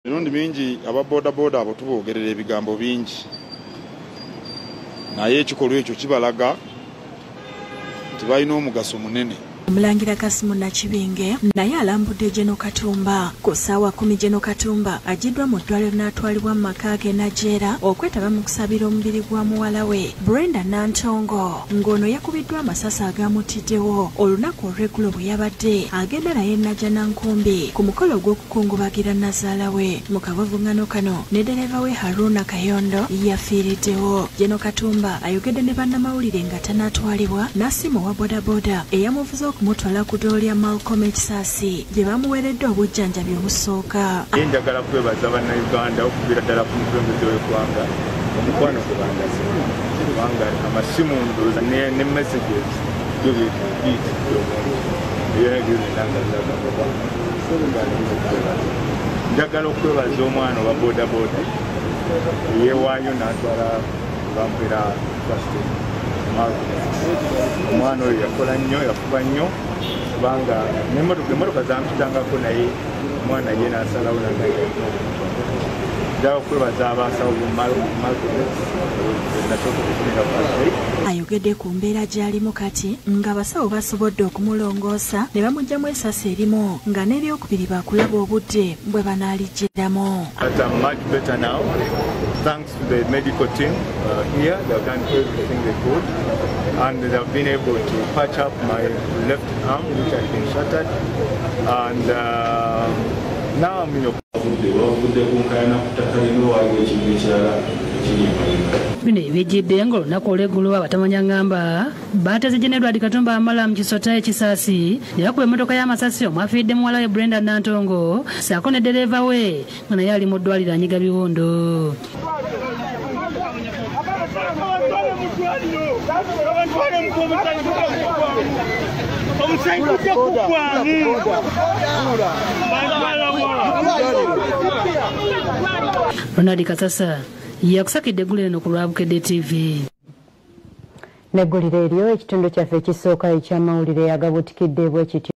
Emirundi mingi aba boda abo tubogerera ebigambo bingi naye ekikolwa ekyo kibalaga nti balina omugaso munene. Omulangira Kasimu Nakibinge naye alambudde Jeno Katumba ku ssaawa 10 Jeno Katumba agiddwa mu ddwaliro n'atwalibwa mu maka ge Najeera okwetaba mu kusabira omubiri gwa muwala we Brenda Nantongo ng'ono yakubiddwa amasasi agaamutiddewo olunaku olw'eggulo bwe yabadde agenda naye Najja Nankumbi ku mukolo gw'okukungubagira nazaala we mu kavuvuŋŋano kano ne ddereeva we Haruna Kayondo yafiiriddewo. Jeno Katumba ayogedde ne bannamawulire nga tanaatwalibwa n'assimu wa bodaboda eyamuvuza okumutwala ku ddoolo lya Malcolm Ekisasi gye bamuweeredde obujjanjabi obusooka. Njagala kwebaza bannayuganda okuviira ddala ku mukulembeze w'eggwanga omukwano gwe bandaze kubanga amasimu ndowooza ne messages byo njagala okwebaza omwana owa bodaboda yeewaayo n'atwala bamubeera omwana oyo yakola nnyo yakuba nnyo kubanga emmotoka zampitangako naye omwana ye n'asalawo njagala okwebaza abasawo ayogedde ku mbeera gy'alimu kati nga abasawo basobodde okumulongoosa ne bamuggyamu essasi erimu nga n'eryokubiri baakulaba obudde bwe banaalijjiramu. Thanks to the medical team here, they have done everything they could, and they have been able to patch up my left arm, which had been shattered, and now I'm in your bino ebijjidde ng'olunaku olw'eggulu abatamanya ngamba baateze Jenerali Katumba Wamala mu kisota Ekisasi ne bakuba emmotoka y'amasasi omwafiiridde muwala we Brenda Nantongo ssaako ne ddereeva we nga naye ali mu ddwaliro anyiga biwundo. Ronald Kasasa yakusakidde eggulu eno ku Lwabukedde TV. N'egguliro eryo ekitundu kyaffe ekisooka eky'amawulire agabutikidde bwe kityo.